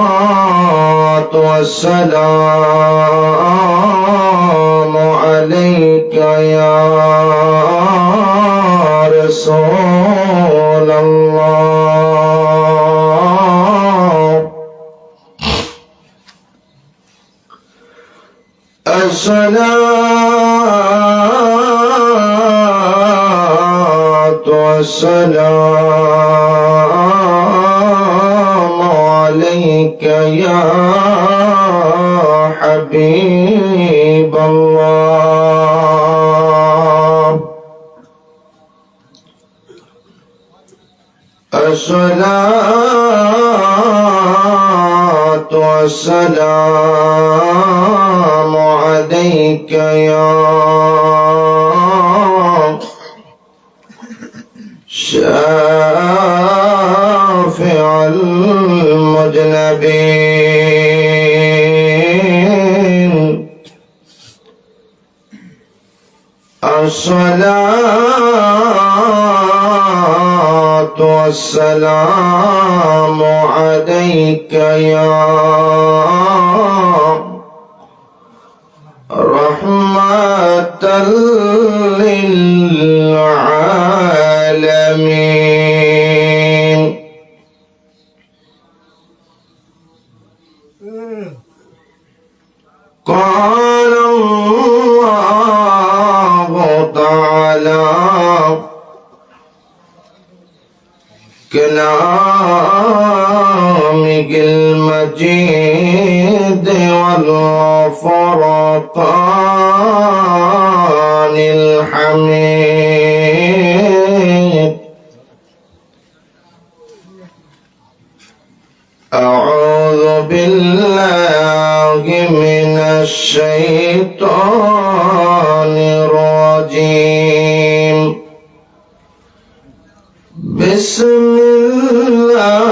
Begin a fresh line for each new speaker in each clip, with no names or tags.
الصلاة والسلام عليك يا رسول الله. الصلاة والسلام عليك يا حبيب الله. الصلاة والسلام عليك يا شافع المذنبين. الصلاة والسلام عليك يا رحمة للعالمين. قال الله تعالى كلامه المجيد والفرقان الحميد. أعوذ بالله من الشيطان الرجيم. بسم الله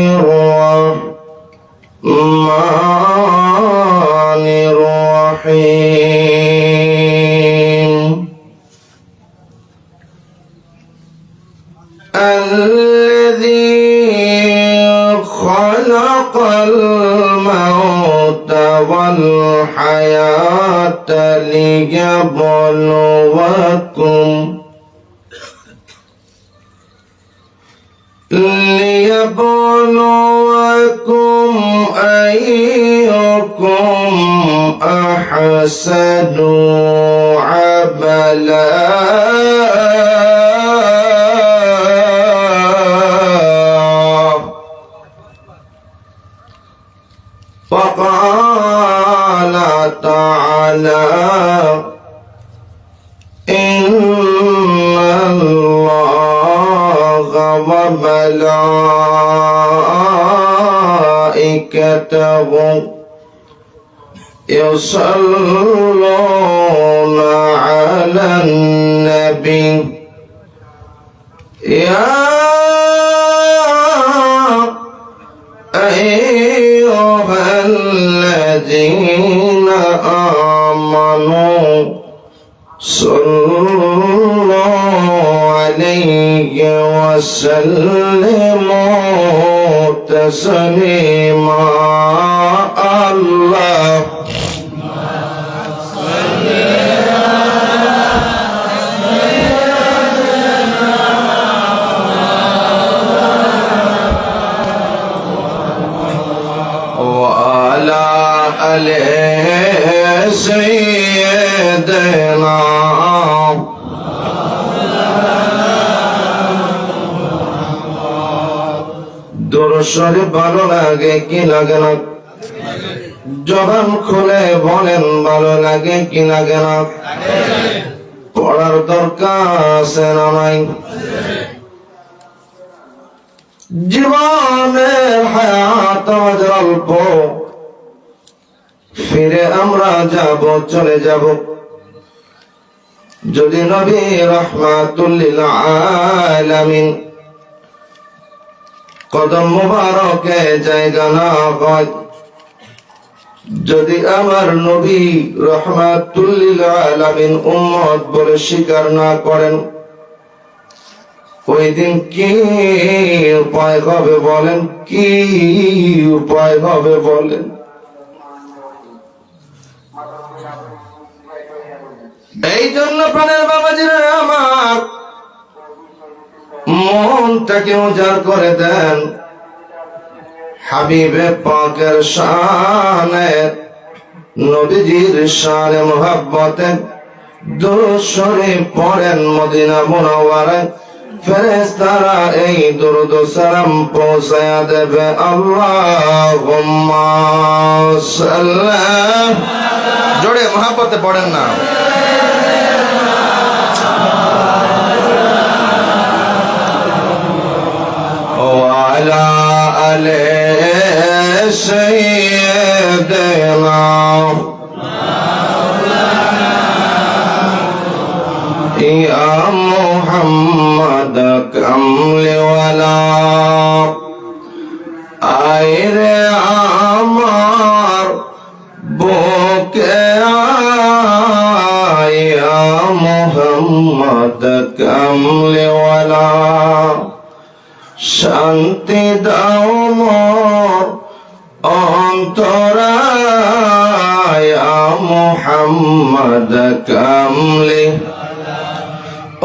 الرحمن الرحيم. الذي خلق الموت والحياة ليبلوكم أيكم أحسن عملا. وقال تعالى إن الله وملائكته يصلون على النبي يا أيها الذين آمنوا صلوا عليه وسلموا تسليما. الله وعلى آل سيدنا. দুরূদ শরীফ ভালো লাগে কি লাগে না? জবান খুলে বলেন ভালো লাগে কি লাগে না? পড়ার দরকার আছে না নাই? জীবনের হায়াত আমাদের অল্প, ফিরে আমরা যাব চলে যাব। যদি নবী রাহমাতুল লিল আলামিন কদম মুবারকে জায়গা না হয়, যদি আমার নবী রাহমাতুল লিল আলামিন উম্মত বলে স্বীকার না করেন, ওই দিন কি উপায় হবে বলেন? কি উপায় হবে বলেন? এই জন্য প্রাণের বাবাজিরা আমার মনটাকে উজাড় করে দেন হাবিবে পাকের শানে, নবীজির শানে মুহাব্বতে দুরূদ শরীফ পড়েন। মদিনা মুনাওয়ারায় ফেরেশতারা এই দুরূদ ও সালাম পৌঁছায়া দেবে। আল্লাহুম্মা সাল্লি, জোরে মুহাব্বতে পড়েন না। وعلى آل سيدنا يا محمد كمل ولا আইরে আমার বুকে আয়া মুহাম্মদ কমল ওয়ালা, শান্তি দাও মোর অন্তরায় মুহাম্মদ কমলি।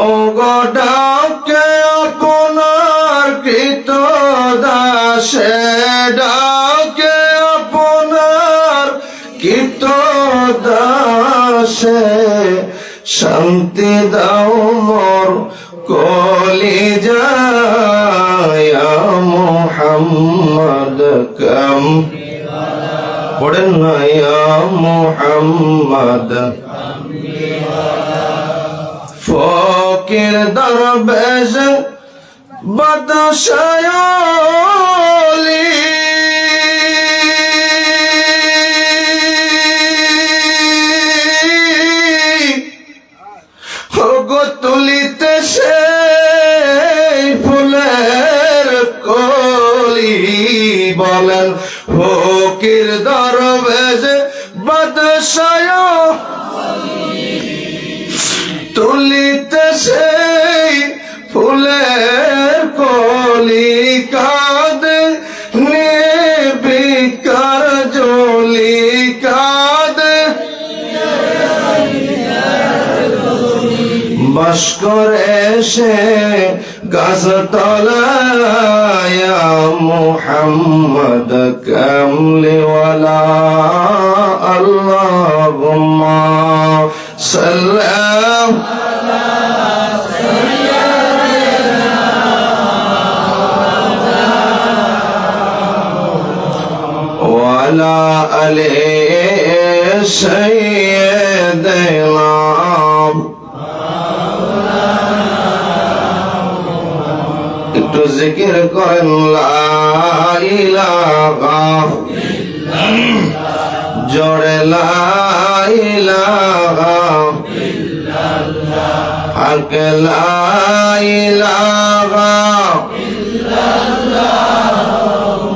ও গো ডাকে আপনার কৃত দাসে, ডাকে আপনার কৃত দাসে, শান্তি দাও মোর কলিজায় মুহাম্মদ কম, পড়েন না মুহাম্মদ। ফকির দরবেশ বাদশায়লি, গো তুলিতে সেই ফুলের কলি, বলেন ফকির দরবেশ বাদশায় তুলিতে সেই ফুলের কলি, কাঁদে নির্বিকার জলি, কাঁদে বাস করে সে গাছতলায় মুহাম্মদ কমলিওয়ালা। আল্লাহুম্মা সাল্লি ওয়ালা আলি সাইয়্যিদিনা। একটু জিকির করেন লা ইলাহা ইল্লাল্লাহ, জোরে লা ইলাহা ইল্লাল্লাহ, হক লা ইলাহা ইল্লাল্লাহ,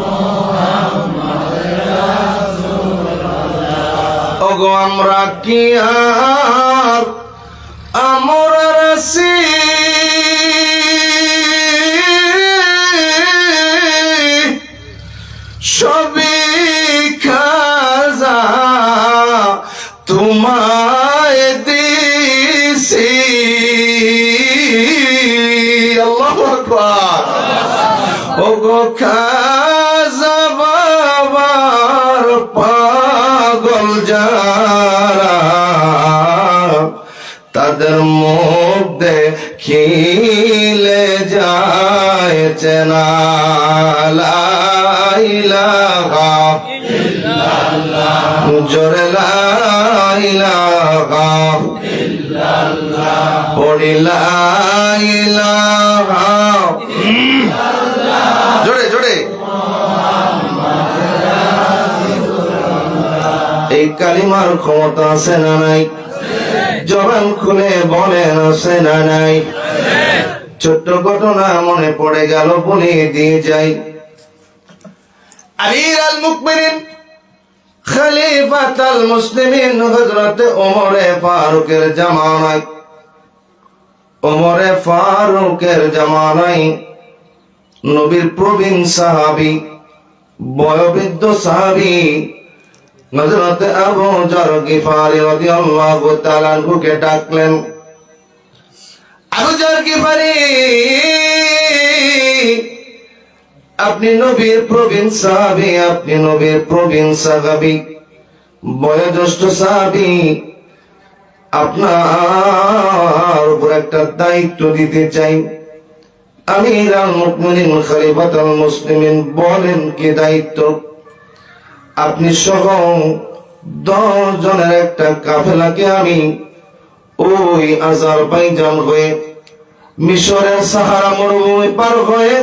মুহাম্মাদুর রাসূলুল্লাহ। ওগো আমরা কি আর আমরা রাসি সবই খাজা তোমায় দিছি। আল্লাহু আকবার। ওগো খাজা বাবার পাগল যারা, তাদের মুখ দেখিলে যায় চেনা। লা ইলাহা ইল্লাল্লাহ, জোরে লা ইলাহা ইল্লাল্লাহ, পড়ি লা ইলাহা ইল্লাল্লাহ, জোরে জোরে। এই কালিমার ক্ষমতা আছে না নাই? জবান খুলে বলেন আছে না নাই? ছোট্ট ঘটনা মনে পড়ে গেল, বলে দিয়ে যাই। আমির আল মুকমিনিন খলিফাতুল মুসলিমিন হযরত ওমরে ফারুকের জামানায়, ওমরে ফারুকের জামানায় নবীর প্রবীণ সাহাবী, বয়োবৃদ্ধ সাহাবী হযরত আবু যর গিফারি রাদিয়াল্লাহু তাআলা আনহুকে ডাকলেন। আবু যর গিফারি, আপনি নবীর প্রবীণ সাহাবী, আপনি নবীর প্রবীণ সাহাবী, বয়োজ্যেষ্ঠ সাহাবী, আপনার উপর একটা দায়িত্ব দিতে চাই। আমিরুল মুমিনিন খলিফাতুল মুসলিমিন, বলেন কি দায়িত্ব? আপনি সহ 10 জনের একটা কাফেলাকে আমি ওই আজারবাইজান হয়ে, মিশরের সাহারা মরুভূমি পার হয়ে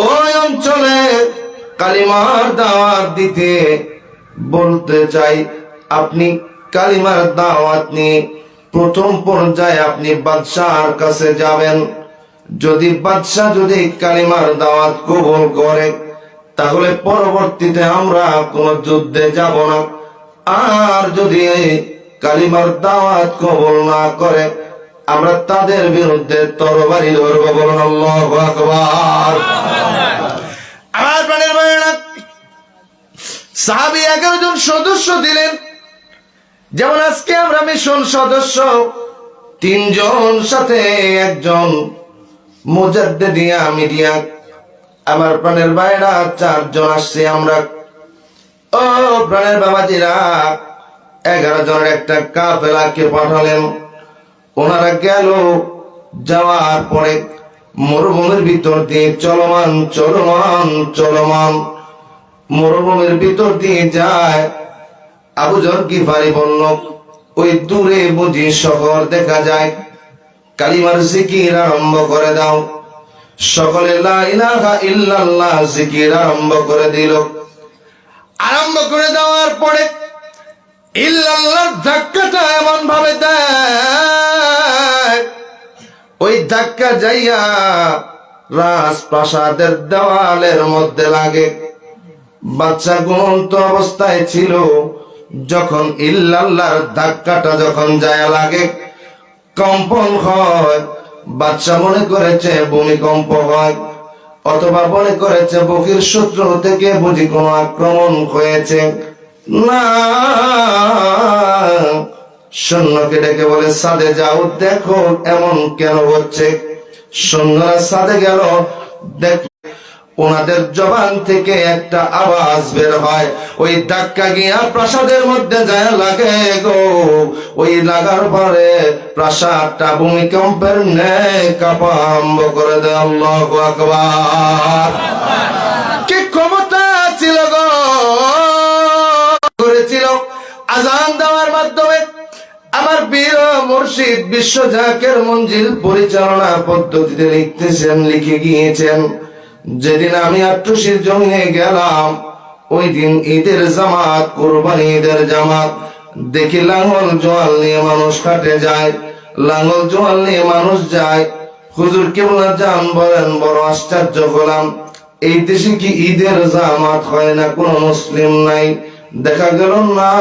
ওই অঞ্চলে কালিমার দাওয়াত দিতে বলতে চাই। আপনি কালিমার দাওয়াত নিয়ে প্রথম পর্যায়ে আপনি বাদশাহর কাছে যাবেন। যদি বাদশাহ যদি কালিমার দাওয়াত কবুল করে, তাহলে পরবর্তীতে আমরা কোন যুদ্ধে যাব না। আর যদি কালিমার দাওয়াত কবুল না করে, আমরা তাদের বিরুদ্ধে তরবারি ধরব। বলুন আল্লাহু আকবার। আমার প্রাণের ভাইয়েরা, সাহাবী 11 জন সদস্য দিলেন। যেমন আজকে আমরা মিশন সদস্য 3 জন, সাথে একজন মুজাদ্দিদিয়া মিডিয়া। আমার প্রাণের ভাইয়েরা 4 জন আসছে আমরা। ও প্রাণের বাবাজিরা, 11 জনের একটা কাফেলাকে পাঠালেন। ওনারা গেল, যাওয়ার পরে মরুভূমির ভিতর দিয়ে চলমান মরুভূমির ভিতর দিয়ে যায়। আবু যর গিফারি বলল, ওই দূরে বুঝি শহর দেখা যায়, কালিমার জিকির আরম্ভ করে দাও। সকলে লা ইলাহা ইল্লাল্লাহ জিকির আরম্ভ করে দিল। আরম্ভ করে দেওয়ার পরে ইল্লাল্লাহ ধাক্কাটা এমন ভাবে দেয়, ওই ধাক্কা যাইয়া রাজপ্রাসাদের দেওয়ালের মধ্যে লাগে। বাচ্চা ঘুমন্ত অবস্থায় ছিল, যখন ইল্লাল্লাহর ধাক্কাটা যখন যায় লাগে, কম্পন হয়। বাচ্চা মনে করেছে ভূমিকম্প হয়, অথবা মনে করেছে বহির শত্রু থেকে বুঝি কোনো আক্রমণ হয়েছে। না, সৈন্যকে ডেকে বলে, ছাদে যাও, দেখো এমন কেন হচ্ছে। সৈন্যরা ছাদে গেল, দেখ ওনাদের জবান থেকে একটা আওয়াজ বের হয়। ওই ধাক্কা গিয়া প্রাসাদের মধ্যে যায় লাগে গো। ওই লাগার পরে প্রাসাদটা ভূমিকম্পের ন্যায় কাঁপা আরম্ভ করে দেয়। আল্লাহু আকবার। কি ক্ষমতা ছিল গো, করেছিল আজান দেওয়ার মাধ্যমে। আমার বীর মুর্শিদ বিশ্ব জাকের মঞ্জিল পরিচালনা পদ্ধতিতে লিখে গিয়েছেন, যেদিন আমি আট্টুসির জমিনে গেলাম, ওই দিন ঈদের জামাত, কুরবানি ঈদের জামাত, দেখি লাঙ্গল জোয়াল নিয়ে মানুষ কাটে যায়, লাঙ্গল জোয়াল নিয়ে মানুষ যায়। হুজুর কেবলা যান বলেন, বড় আশ্চর্য হলাম, এই দেশে কি ঈদের জামাত হয় না? কোন মুসলিম নাই। দেখা গেল না।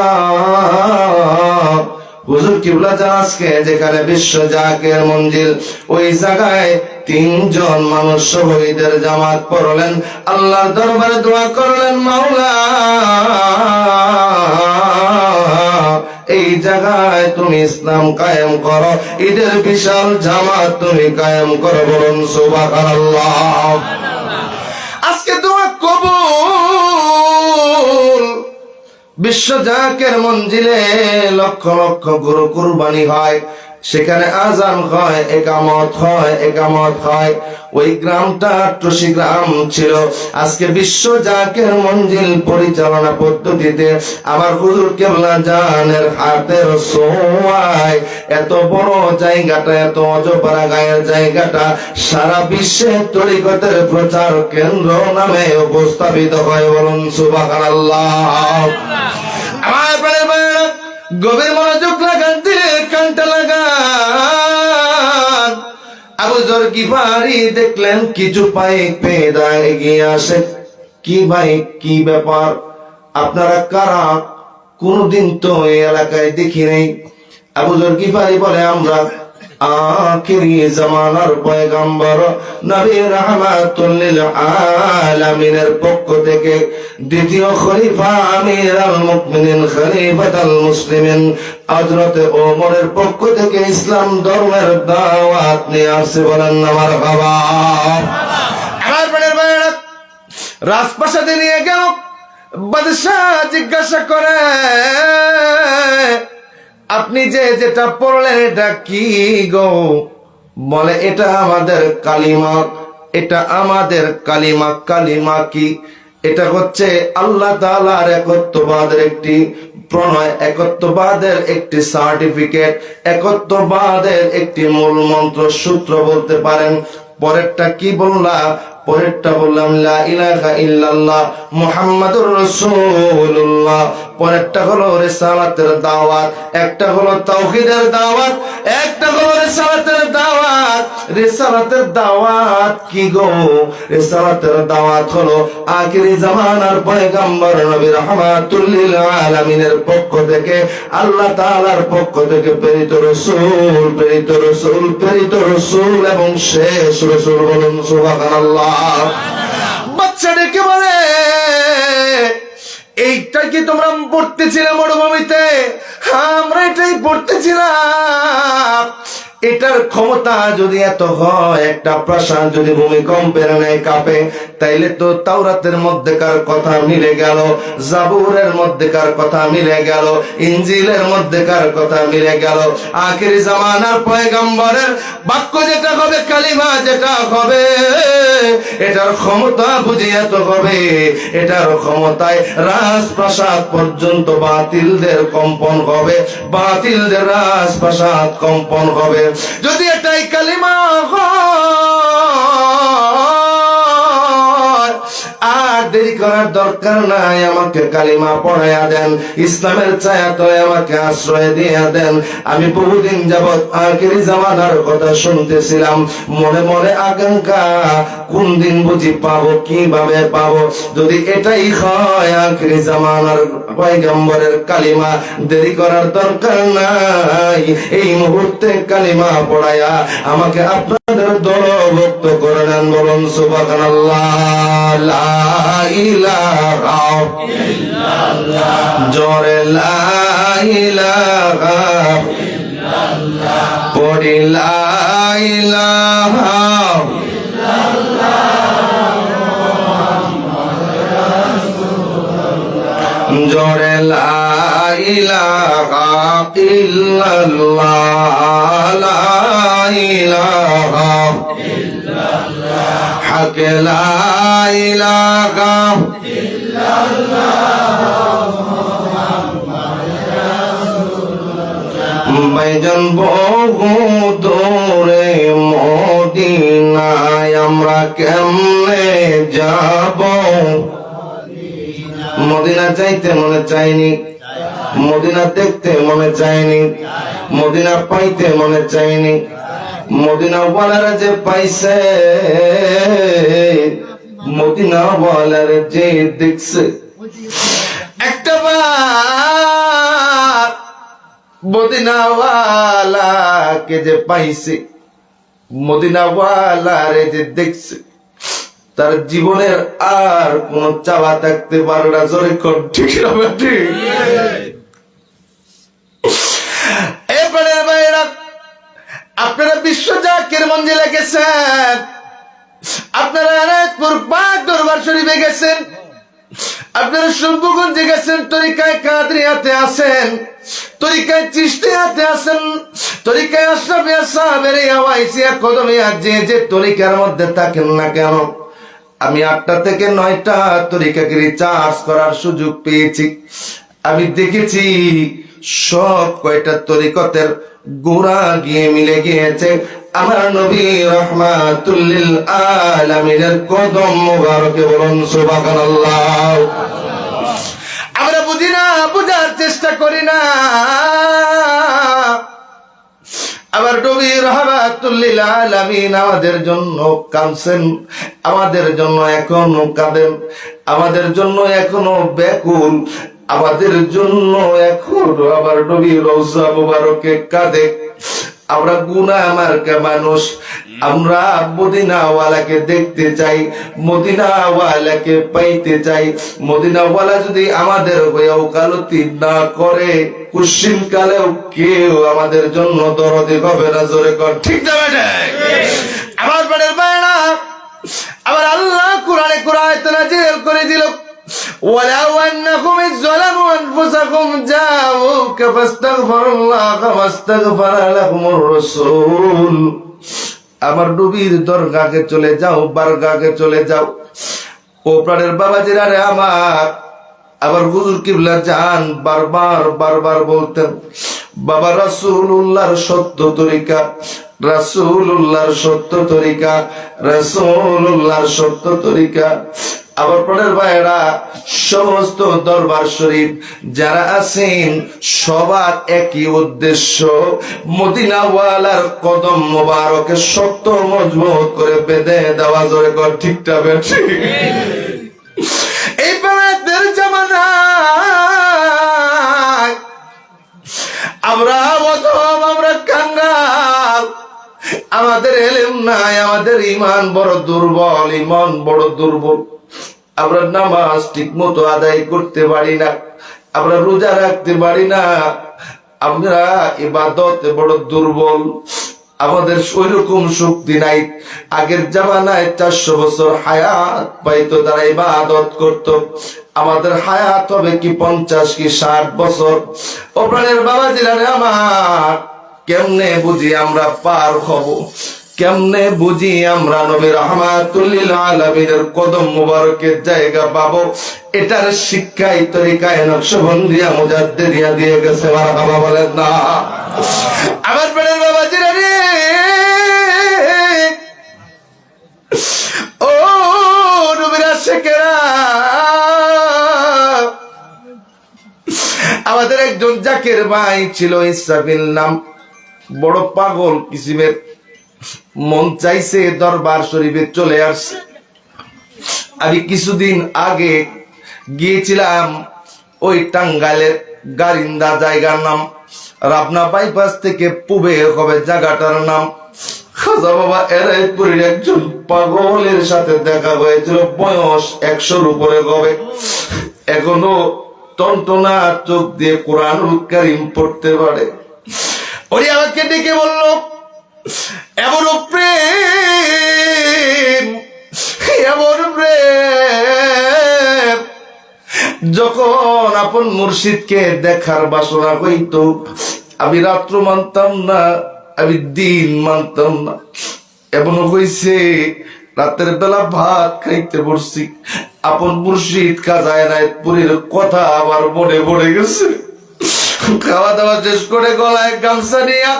হুজুর কিবলা যান আজকে যেখানে বিশ্ব জাকের মঞ্জিল, ওই জায়গায় 3 জন মানুষ শহীদের জামাত পড়লেন, আল্লাহর দরবারে দোয়া করলেন, মাওলা এই জায়গায় তুমি ইসলাম কায়েম করো, ঈদের বিশাল জামাত তুমি কায়েম করো। বলুন সুবহানাল্লাহ। আজকে দোয়া কবুল। বিশ্ব জাকের মঞ্জিলে লক্ষ লক্ষ গরু কুরবানি হয়, সেখানে আজান হয়, একামত হয়। ওই গ্রামটা আট্টুসি গ্রাম ছিল। আজকে বিশ্ব জাকের মঞ্জিল পরিচালনা পদ্ধতিতে আমার হুজুর কেবলা জানের হাতের ছোঁয়ায় এত বড় জায়গাটা, এত অজপাড়া গায়ের জায়গাটা সারা বিশ্বে তরিকতের প্রচার কেন্দ্র নামে উপস্থাপিত হয়। বলুন সুবহানাল্লাহ। আমার প্রাণের ভাইয়েরা, গভীর মনোযোগ লাগান, দিলে কানটা লাগান। আবু যর গিফারি দেখলেন কিছু পেয়ে এগিয়ে আসে। কি ভাই, কি ব্যাপার? আপনারা কারা? কোনদিন তো এই এলাকায় দেখি নাই। আবু যর গিফারি বলে, আমরা আখিরি জামানার পয়গম্বর নবী রাহমাতুল লিল আলামিনের পক্ষ থেকে দ্বিতীয় খলিফা আমিরুল মুমিনিন খলিফাতুল মুসলিমিন হযরত ওমরের পক্ষ থেকে ইসলাম ধর্মের দাওয়াত নিয়ে আসছে। বলেন না মারহাবা। আমার প্রাণের ভাইরা, রাজপ্রাসাদে নিয়ে গেল। বাদশাহ জিজ্ঞাসা করে, আপনি যে যেটা পড়লেন এটা কি গো? বলে, এটা আমাদের কালিমা। এটা আমাদের কালিমা। কালিমা কি? এটা হচ্ছে আল্লাহ তাআলার একত্ববাদের একটি প্রণয়, একত্ববাদের একটি সার্টিফিকেট, একত্ববাদের একটি মূল মন্ত্র, সূত্র বলতে পারেন। পরেরটা কি বললা? পরেরটা বললাম লা ইলাহা ইল্লাল্লাহ মুহাম্মাদুর রাসূলুল্লাহ। পরেরটা হলো রিসালাতের দাওয়াত, একটা হলো তাওহীদের দাওয়াত, একটা হলো রিসালাতের দাওয়াত। রিসালাতের দাওয়াত কি গো? রিসালাতের দাওয়াত হলো আখিরি জামানার পয়গম্বর নবী রাহমাতুল লিল আলামিনের পক্ষ থেকে, আল্লাহ তাআলার পক্ষ থেকে প্রেরিত রাসূল, প্রেরিত রাসূল, প্রেরিত রাসূল এবং শেষ রাসূল। বলুন সুবহানাল্লাহ। বাচ্চা ডেকে বলে, এইটা কি তোমরা পড়তেছিলে মরুভূমিতে? আমরা এটাই পড়তেছিলাম। এটার ক্ষমতা যদি এত হয়, একটা প্রাসাদ যদি ভূমিকম্পের ন্যায় কাঁপে, তাইলে তো তাওরাতের মধ্যেকার কথা মিলে গেল, জাবুরের মধ্যেকার কথা মিলে গেল, ইনজিলের মধ্যেকার কথা মিলে গেল। আখিরি জামানার পয়গম্বরের বাক্য যেটা হবে, কালিমা যেটা হবে, এটার ক্ষমতা বুঝি এত হবে, এটার ক্ষমতায় রাজপ্রাসাদ পর্যন্ত বাতিলদের কম্পন হবে, বাতিলদের রাজপ্রাসাদ কম্পন হবে। যদি এটাই কালিমা হয়, আর দেরি করার দরকার নাই, আমাকে কালিমা পড়াইয়া দেন, ইসলামের ছায়াতলে আমাকে আশ্রয় দিয়ে দেন। আমি বহুদিন যাবৎ আখিরি জামানার কথা শুনতেছিলাম, মনে মনে আকাঙ্ক্ষা, কোন দিন বুঝি পাবো, কিভাবে পাবো। যদি এটাই হয় আখিরি জামানার পয়গম্বরের কালিমা, দেরি করার দরকার নাই, এই মুহূর্তে কালিমা পড়াইয়া আমাকে আপনাদের দলভুক্ত করে নেন। বলুন সুবহানাল্লাহ। লা ইলাহা ইল্লাল্লাহ, জোরে লা ইলাহা ইল্লাল্লাহ, পড়ি লা ইলাহা জোরে লা ইলাহা ইল্লাল্লাহ, লা ইলাহা ইল্লাল্লাহ, হক লা ইলাহা ইল্লাল্লাহ, মুহাম্মাদুর রাসূলুল্লাহ। ভাইজান বহু দূরে মদিনায় আমরা কেমনে যাব? মদিনা চাইতে মনে চাইনি, মদিনা দেখতে মনে চাইনি, মদিনা পাইতে মনে চাইনি। মদিনা ওয়ালারা যে পাইছে, মদিনা ওয়ালারা যে দেখছে, একটা বার মদিনা ওয়ালাকে যে পাইছে, মদিনা ওয়ালারে যে দেখছে, তার জীবনের আর কোন চাওয়া থাকতে পারে না। জোরে কর ঠিক না বেটি? এরপরে ভাইরা, আপনারা বিশ্ব জাকির মঞ্জিলে গেছেন, আপনারা আনায়তপুর পাক দরবার শরীফে গেছেন, আপনারা শম্ভুগঞ্জে গেছেন, তরিকায় কাদরিয়াতে আছেন, তরিকায় চিশতিয়াতে আছেন, তরিকায় আশরাফিয়া সাহাবেরিয়া ওয়াইসিয়া কদমিয়া, যে যে তরিকার মধ্যে থাকেন না কেন, আমি 8টা থেকে 9টা তরিকাকে রিচার্জ করার সুযোগ পেয়েছি। আমি দেখেছি সব কয়টা তরিকতের গোড়া গিয়ে মিলে গিয়েছে আমার নবী রাহমাতুল লিল আলামিনের কদম মুবারকে। বলুন সুবহানাল্লাহ। আমরা বুঝি না, বুঝার চেষ্টা করি না। আবার নবী রাহমাতুল লিল আলামিন আমাদের জন্য কাঁদছেন, আমাদের জন্য এখনো কাঁদেন, আমাদের জন্য এখনো ব্যাকুল, আমাদের জন্য এখন আমার নবী রওজা মুবারকে কাঁদে। আমরা গুনাহ মার্কা মানুষ, আমরা মদিনাওয়ালাকে দেখতে চাই, মদিনাওয়ালাকে পাইতে চাই। মদিনাওয়ালা যদি আমাদের হয়ে ওকালতি না করে, কুশ্চিন কালেও কেউ আমাদের জন্য দরদি হবে না। জোরে কর ঠিক না বেটা? আমার বাড়ির বাইরা, আবার আল্লাহ কোরআনে কোরআন নাযিল করে দিল, ولو أنكم إذ ظلموا أنفسكم جاءوك فاستغفروا الله واستغفر لهم الرسول। আমার নবীর দরগাহে চলে যাও, বারগাহে চলে যাও। ও প্রাণের বাবাজিরা রে আমার, আবার হুজুর কিবলা জান বারবার বলতেন, বাবা রাসূলুল্লাহর সত্য তরিকা, রাসূলুল্লাহর সত্য তরিকা, রাসূলুল্লাহর সত্য তরিকা। আবার পরের ভাইরা, সমস্ত দরবার শরীফ যারা আছেন সবার একই উদ্দেশ্য, মদিনাওয়ালার কদম মোবারকে শক্ত মজবুত করে বেঁধে দেওয়া। জোরে কর ঠিক না বেঠি? এই বেড়াদের জামানায় আমরা অধম, আমরা কাঙ্গাল, আমাদের এলেম নাই, আমাদের ইমান বড় দুর্বল, ইমান বড় দুর্বল। আমরা নামাজ ঠিক মতো আদায় করতে পারি না, আমরা রোজা রাখতে পারি না, আমরা ইবাদতে বড় দুর্বল, আমাদের ওইরকম শক্তি নাই। আগের জামানায় 400 বছর হায়াত পাইতো, তারা ইবাদত করত। আমাদের হায়াত হবে কি 50 কি 60 বছর। ও প্রাণের বাবাজিরা রে আমার, কেমনে বুঝি আমরা পার হব, কেমনে বুঝি আমরা নবী রাহমাতুল লিল আলামিনের কদম মুবারকের জায়গা পাবো? এটার শিক্ষাই তরিকায় নকশবন্দিয়া মুজাদ্দিদিয়া দিয়ে গেছে। মারহাবা বলেন না? আমার প্রাণের বাবাজিরা রে, ও নবীর আশিকেরা, আমাদের একজন জাকের ভাই ছিল, ইসরাফিল নাম, বড় পাগল কিসিমের। মন চাইছে দরবার শরীফে চলে আসছে। আমি কিছুদিন আগে গিয়েছিলাম ওই টাঙ্গাইলের গারিন্দা, জায়গার নাম রাবনা বাইপাস থেকে পূবে হবে জায়গাটার নাম। খাজা বাবা এরাইপুরের একজন পাগলের সাথে দেখা হয়েছিল, বয়স 100-র উপরে হবে, এখনো টনটনা চোখ দিয়ে কোরআনুল কারীম পড়তে পারে। ওই আমাকে ডেকে বলল, এমন প্রেম, এমন প্রেম, যখন আপন মুর্শিদকে দেখার বাসনা হইতো, আমি রাত্র মানতাম না, আমি দিন মানতাম না। এমন হইছে রাতের বেলা ভাত খাইতে বসছি, আপন মুর্শিদ খাজা এনায়েতপুরীর কথা আবার মনে পড়ে গেছে। খাওয়া দাওয়া শেষ করে গলায় গামছা নিয়ে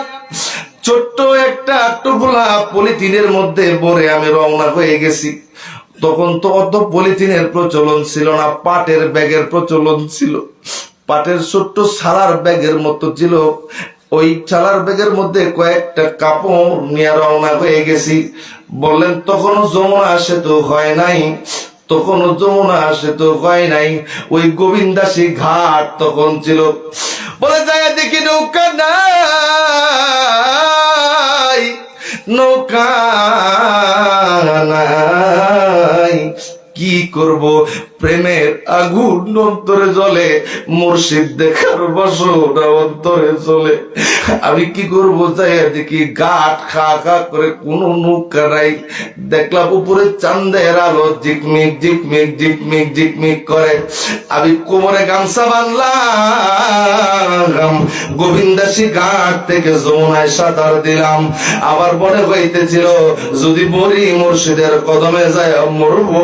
ছোট্ট একটা টুকলা পলিথিনের মধ্যে ভরে আমি রওনা হয়ে গেছি। তখন তো অত পলিথিনের প্রচলন ছিল না, পাটের ব্যাগের প্রচলন ছিল। পাটের ছোট্ট ছালার ব্যাগের মতো ছিল, ওই ছালার ব্যাগের মধ্যে কয়েকটা কাপড় নিয়ে রওনা হয়ে গেছি। বললেন তখনও যমুনা সেতু হয় নাই, তখনও যমুনা সেতু হয় নাই, ওই গোবিন্দাসী ঘাট তখন ছিল। বলে যায় দেখি নৌকা নাই, নৌকা নাই, কি করব? প্রেমের আগুন অন্তরে জ্বলে, মুর্শিদ দেখার বাসনা অন্তরে জ্বলে। আমি কি করব? যাই দেখি ঘাট খা খা করে কোনো নৌকা নাই। দেখলাম উপরে চাঁদের আলো ঝিকমিক ঝিকমিক ঝিকমিক ঝিকমিক করে। আমি কোমরে গামছা বাঁধলাম, গোবিন্দাসী ঘাট থেকে যমুনায় সাঁতার দিলাম। আবার মনে হইতেছিল যদি মরি মুর্শিদের কদমে যায় মরবো,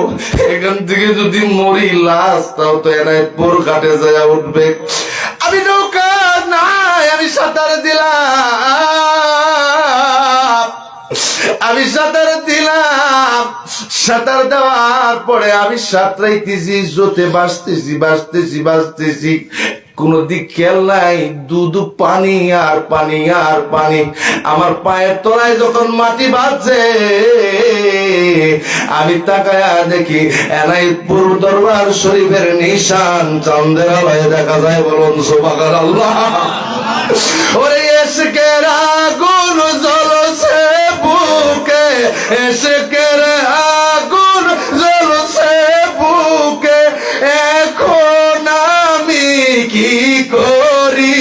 এখান থেকে যদি মরি লাশ তাও তো এনায়েতপুর ঘাটে যায় উঠবে। আমি নৌকা নাই, আমি সাঁতার দিলাম, আমি সাঁতার দিলাম। সাঁতার দেওয়ার পরে আমি সাঁতরাইতেছি, জোতে বাঁচতেছি বাঁচতেছি বাঁচতেছি। কোন দিক খেয়াল নাই, দুধ পানি আর পানি আর পানি। আমার পায়ের তলায় যখন মাটি বাজছে আমি তাকায়া দেখি এনায়েতপুর দরবার শরীফের নিশান চাঁদের আলোয় দেখা যায়। বলুন সুবহানাল্লাহ। ওরে ইশকের আগুন জ্বলছে বুকে, ইশকের আগুন জ্বলছে বুকে, এখন আমি কি করি?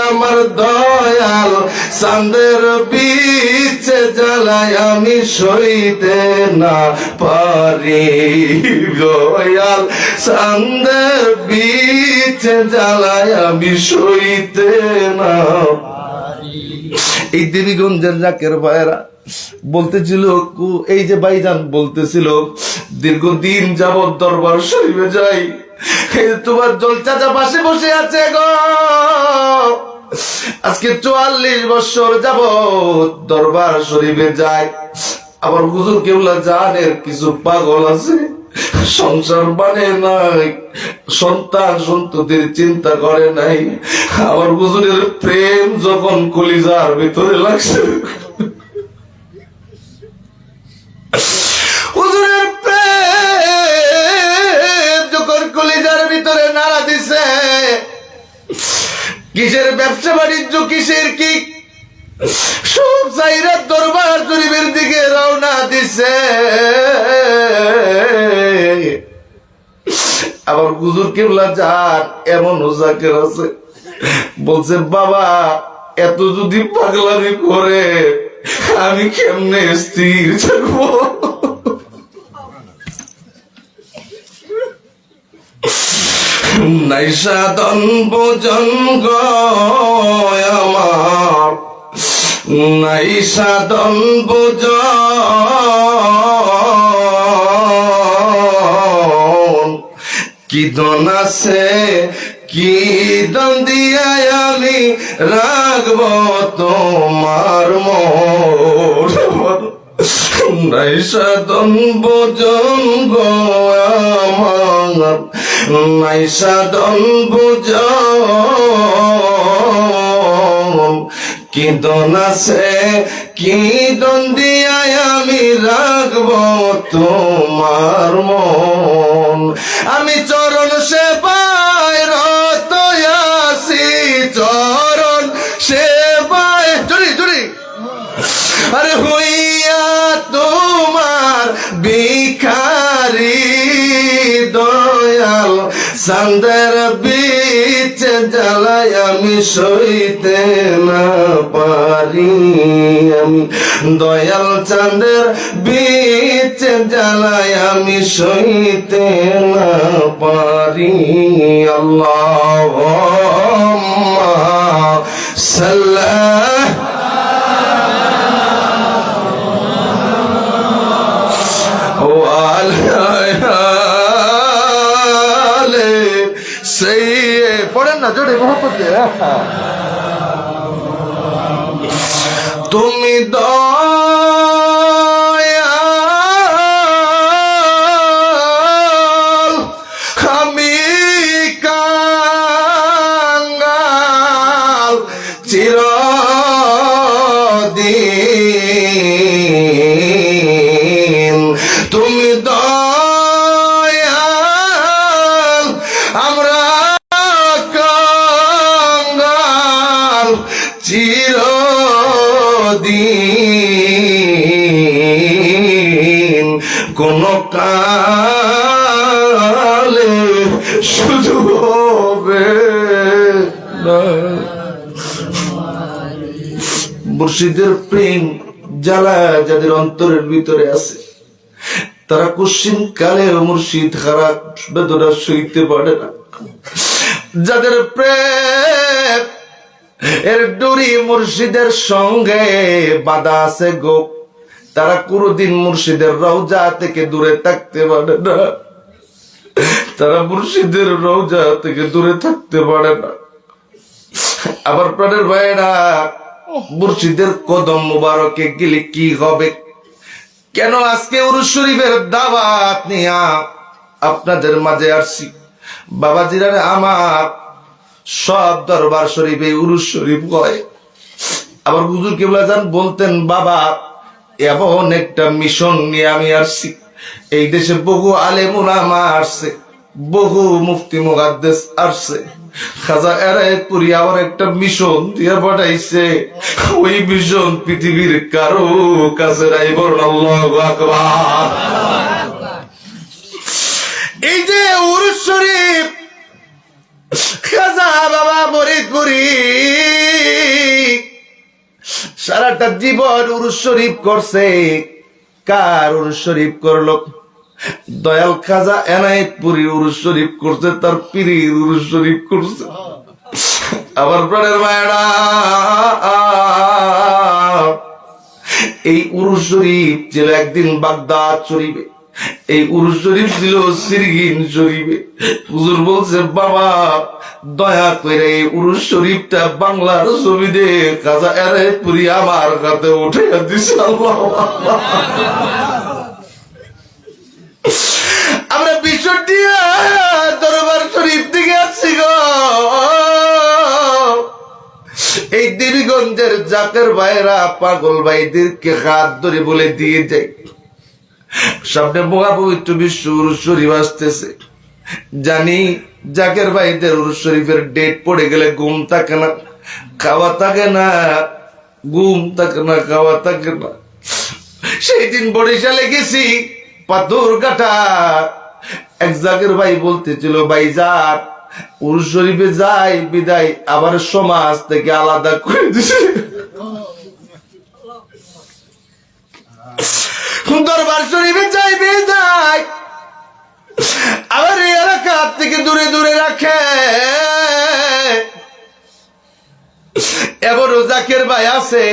আমার দয়াল চাঁদের বিছে জ্বালায় আমি সইতে না পারি। দয়াল চাঁদের বিছে জ্বালায় আমি সইতে না পারি। এই দেবীগঞ্জের জাকের ভাইরা বলতেছিল, এই যে ভাইজান বলতেছিল দীর্ঘদিন যাবৎ দরবার শরীফে যাই, তোমার জলচাচা পাশে বসে আছে গো, আজকে 44 বছর যাবৎ দরবার শরীফে যায়। আবার হুজুর কেবলা জানের কিছু পাগল আছে, সংসার মানে নাই, সন্তান সন্ততির চিন্তা করে নাই। আমার হুজুরের প্রেম যখন কলিজার ভিতরে লাগছে, হুজুরের প্রেম যখন কলিজার ভিতরে নাড়া দিছে, কিসের ব্যবসা বাণিজ্য কিসের কি সব চাইরা দরবার শরীফের দিকে রওনা দিছে। আবার হুজুর কেবলা যান এমন জাকের আছে, বলছে বাবা এত যদি পাগলামি করে আমি কেমনে স্থির থাকবো? নাই সাধন ভোজন গো আমার, নাই সাধন ভোজন, কি দন আছে কি দন দিয়া আমি রাখবো তোমার মন। নাই সাধন ভোজন গো আমার, নাই সাধন ভোজন, কি দন আছে কি দন দিয়া আমি রাখবো তোমার মন। আমি চরণ সেবায় রত আছি, চরণ সেবায় জড়ি জড়ি আরে হইয়া তোমার ভিখারি। দয়াল চাঁদের বিছে জ্বালায় আমি সইতে না পারি, আমি দয়াল চাঁদের বিছে জ্বালায় আমি সইতে না পারি। আল্লাহুম্মা সাল্লি পড়েন না জোরে মোহাম্মদ দিয়ে। তুমি দয়াল আমি কাঙ্গাল চিরদিন, তুমি দয়াল আমরা কাঙ্গাল চিরদিন, কোন কালে শুধু হবে না। মুর্শিদের প্রেম জ্বালা যাদের অন্তরের ভিতরে আছে, তারা কোশ্চিন কালে মুর্শিদ খারাপ বেদনা সইতে পারে না। যাদের প্রেম এর ডুরি মুর্শিদের সঙ্গে বাধা আছে গো, তারা কোনদিন মুর্শিদের রওজা থেকে দূরে থাকতে পারে না, তারা মুর্শিদের রওজা থেকে দূরে থাকতে পারে না। আবার প্রাণের ভাইরা, মুর্শিদের কদম মুবারকে গেলে কি হবে? কেন আজকে উরুস শরীফের দাওয়াত নিয়া আপনাদের মাঝে আসছি? বাবাজিরা আমার সব দরবার শরীফে উরুস শরীফ হয়। আবার হুজুর কিবলা জান বলতেন, বাবা এমন একটা মিশন নিয়ে আমি আসছি, এই দেশে বহু আলেম উলামা আসছে, বহু মুফতি মুহাদ্দিস আসছে, খাজা এনায়েতপুরী আমার একটা মিশন দিয়ে পাঠাইছে, ওই মিশন পৃথিবীর কারো কাছে নাই। বলুন আল্লাহু আকবার। এই যে উরুস শরীফ খাজা বাবা ফরিদপুরী সারাটা জীবন উরুস শরীফ করছে। কার উরুস শরীফ করলো? দয়াল খাজা এনায়েতপুরী উরুস শরীফ করছে, তার পীরের উরুস শরীফ করছে। আবার প্রাণের মায়েরা, এই উরুস শরীফ ছিল একদিন বাগদাদ শরীফে, এই উরুস শরীফ ছিল সিরগিন শরীফে। হুজুর বলছে, বাবা দয়া করে এই উরুস শরীফটা বাংলার ছবিতে খাজা এনায়েতপুরী আমার হাতে উঠে দিছে। আমরা বিষয় দিয়ে দরবার শরীফ থেকে আসছি গো। এই দেবীগঞ্জের জাকের ভাইরা পাগল ভাইদেরকে হাত ধরে বলে দিয়ে যায়, সামনে মহাপবিত্র বিশ্ব উরুস শরীফ আসতেছে। জানি জাকের ভাইদের উরুস শরীফের ডেট পড়ে গেলে ঘুম থাকে না, খাওয়া থাকে না, ঘুম থাকে না, খাওয়া থাকে না। সেই দিন বরিশালে গেছি, পাথর কাটা এক জাকের ভাই বলতেছিল, ভাইজান উরুস শরীফে যাই বিদায় আবার সমাজ থেকে আলাদা করে দিছে। দরবার শরীফে যাই বিদায় আবার এই এলাকা থেকে দূরে দূরে রাখে। এমনও জাকের ভাই আছে,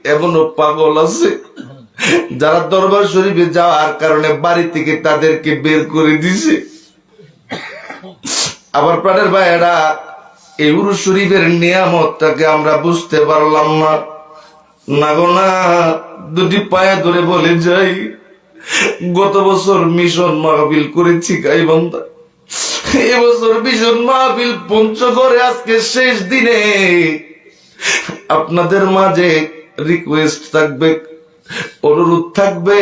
এমনও পাগল আছে যারা দরবার শরীফে যাওয়ার কারণে বাড়ি থেকে তাদেরকে বের করে দিছে। আবার প্রাণের ভাইয়েরা, এই উরুস শরীফের নিয়ামতটাকে আমরা বুঝতে পারলাম না। না গো না, দুটি পায়ে ধরে বলে যাই, গত বছর মিশন মাহফিল করেছি গাইবান্ধা, এবছর মিশন মাহফিল পঞ্চগড়ে আজকে শেষ দিনে আপনাদের মাঝে রিকোয়েস্ট থাকবে, অনুরোধ থাকবে,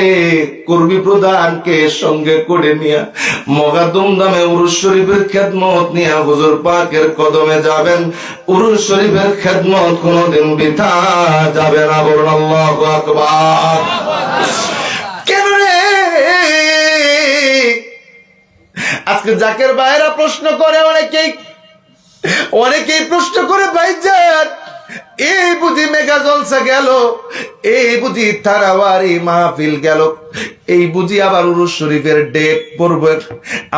কর্মী প্রধানকে সঙ্গে করে নিয়ে মগা দুমদামে উরুস শরীফের খেদমত নিয়ে হুজুর পাকের কদমে যাবেন। উরুস শরীফের খেদমত কোনদিন বৃথা যাবে না। বলুন আল্লাহু আকবার। কেন রে আজকে জাকের ভাইরা প্রশ্ন করে, অনেকেই প্রশ্ন করে, ভাইজান এই বুঝি মেগা জলসা গেল, এই বুঝি তারাওয়ারি মাহফিল গেল, এই বুঝি আবার উরুস শরীফের ডেট পড়বে,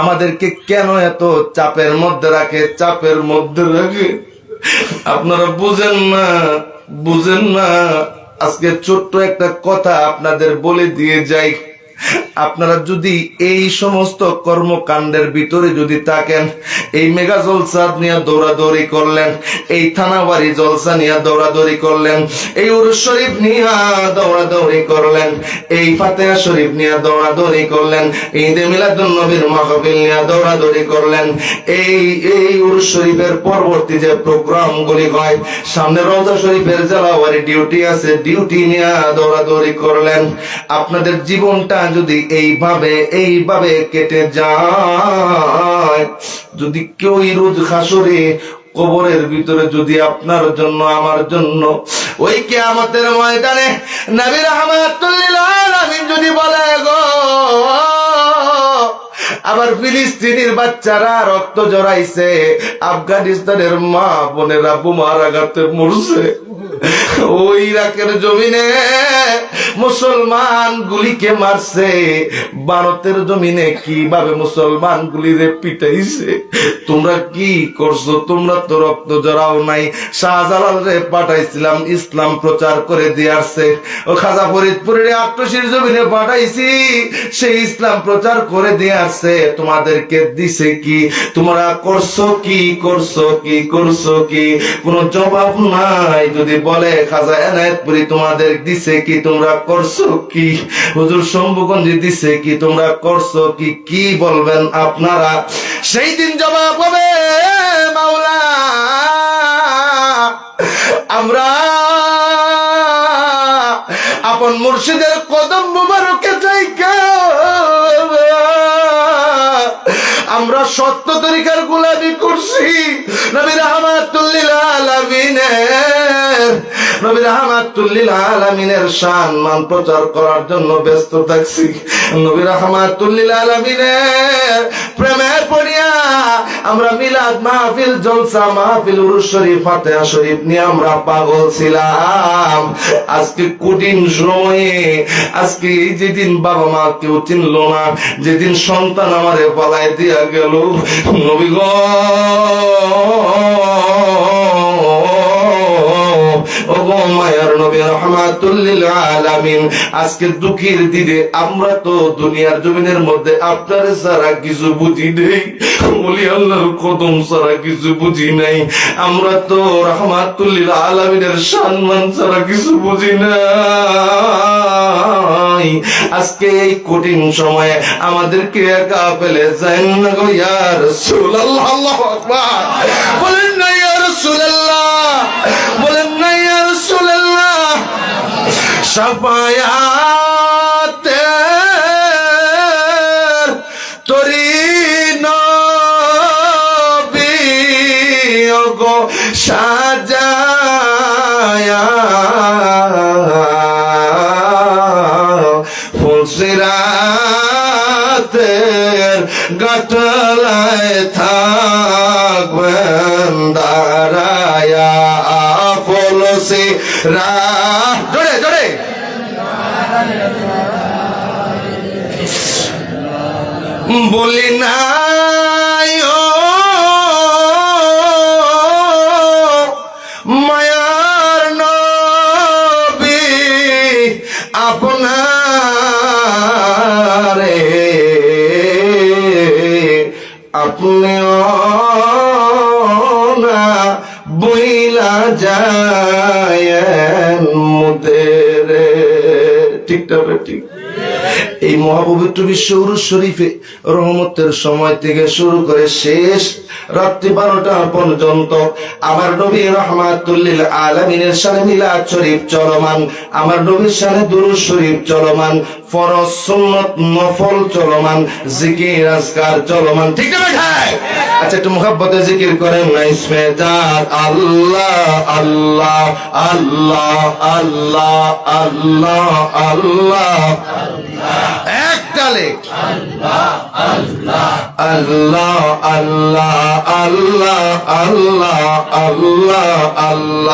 আমাদেরকে কেন এত চাপের মধ্যে রাখে, চাপের মধ্যে রাখে? আপনারা বুঝেন না, বুঝেন না। আজকে ছোট্ট একটা কথা আপনাদের বলে দিয়ে যাই, আপনারা যদি এই সমস্ত কর্মকাণ্ডের ভিতরে যদি থাকেন, এই মেগা জলসা নিয়ে দৌড়াদৌড়ি করলেন, এই থানাবাড়ি জলসা নিয়ে দৌড়াদৌড়ি করলেন, এই উরুস শরীফ নিয়ে দৌড়াদৌড়ি করলেন, এই ফাতিহা শরীফ নিয়ে দৌড়াদৌড়ি করলেন, ঈদে মিলাদুন নবীর মাহফিল নিয়ে দৌড়াদৌড়ি করলেন, এই উরুস শরীফের পরবর্তী যে প্রোগ্রামগুলি হয়, সামনে রওজা শরীফের জালাওয়ারি ডিউটি আছে, ডিউটি নিয়ে দৌড়াদৌড়ি করলেন। আপনাদের জীবনটা যদি এইভাবে কেটে যায়, যদি কেউ রোজ হাসরে কবরের ভিতরে যদি আপনার জন্য আমার জন্য ওই কিয়ামতের ময়দানে নবী রাহমাতুল লিল আলামিন যদি বলে গো, আবার ফিলিস্তিনের বাচ্চারা রক্ত জড়াইছে, আফগানিস্তানের মা বোনেরা বোমার আঘাতে মরছে, ওই ইরাকের জমিনে মুসলমান গুলিকে মারছে, ভারতের জমিনে কিভাবে মুসলমান গুলিরে পিটাইছে, তোমরা কি করছো? তোমরা তো রক্ত জড়াও নাই। শাহজালাল রে পাঠাইছিলাম, ইসলাম প্রচার করে দিয়ে আসছে। ও খাজা ফরিদপুরের আটশির জমিনে পাঠাইছি, সেই ইসলাম প্রচার করে দিয়ে আসছে। তোমাদেরকে দিছে কি? তোমরা করছো কি? করছো কি? করছো কি? কোনো জবাব নাই। যদি বলে খাজা এনায়েতপুরী তোমাদের দিছে কি? তোমরা করছো কি? হুজুর শম্ভুগঞ্জে দিছে কি? তোমরা করছো কি? কি বলবেন আপনারা? সেই দিন জবাব হবে মাওলা আমরা আপন মুর্শিদের কদম মুবারকে যাইকা আমরা সত্য তরিকার গোলামি করছি। নবী রাহমাতুল লিল আলামিনের নবী রাহমাতুল লিল আলামিনের সম্মান প্রচার করার জন্য ব্যস্ত থাকছি। নবী রাহমাতুল লিল আলামিনের প্রেমের পড়িয়া আমরা মিলাদ মাহফিল জলসা মাহফিল উরুস শরীফ ফাতিহা শরীফ নিয়ে আমরা পাগল ছিলাম। আজকে কঠিন সময়ে আজকে এই যেদিন বাবা মা কেউ চিনল না, যেদিন সন্তান আমারে পালায় দিয়া গেল, নবী গো ওগো মায়ার নবী রাহমাতুল লিল আলামিন আজকে দুঃখের দিনে আমরা তো দুনিয়ার জমিনের মধ্যে আপনার ছাড়া কিছু বুঝি নেই, ওলি আল্লাহর কদম ছাড়া কিছু বুঝি নাই। আমরা তো রাহমাতুল লিল আলামিনের সম্মান ছাড়া কিছু বুঝি নাই। আজকে এই কঠিন সময়ে আমাদেরকে একা ফেলে যান না গো ইয়া রাসূলুল্লাহ। আল্লাহু আকবার বলেন না ইয়া রাসূলুল্লাহ, বলেন না ইয়া রাসূলুল্লাহ। শাফায়াতের তরি নবী ওগো সাজায়া ফুলসিরাতের গাটলায় থাকবেন দাঁড়ায়া ফুলসিরা জোরে জোরে বলি নাই ও মায়ার নবী আপনারে আপনিও না বইলা যায় মুদের। ঠিকটা ঠিক। এই মহাপবিত্র বিশ্ব উরুস শরীফে রহমতের সময় থেকে শুরু করে শেষ রাত্রি 12টা পর্যন্ত আমার নবী রাহমাতুল লিল আলামিনের শানে মিলাদ শরীফ চলমান, আমার নবীর শানে দুরূদ শরীফ চলমান, ফরজ সুন্নাত নফল চলমান, জিকির আজকার চলমান। ঠিক না ভাই? আচ্ছা একটু মুহাব্বতে জিকির করেন না ইসমে জাত আল্লাহ আল্লাহ আল্লাহ আল্লাহ আল্লাহ আল্লাহ এক তালে আল্লাহ আল্লাহ আল্লাহ আল্লাহ আল্লাহ আল্লাহ আল্লাহ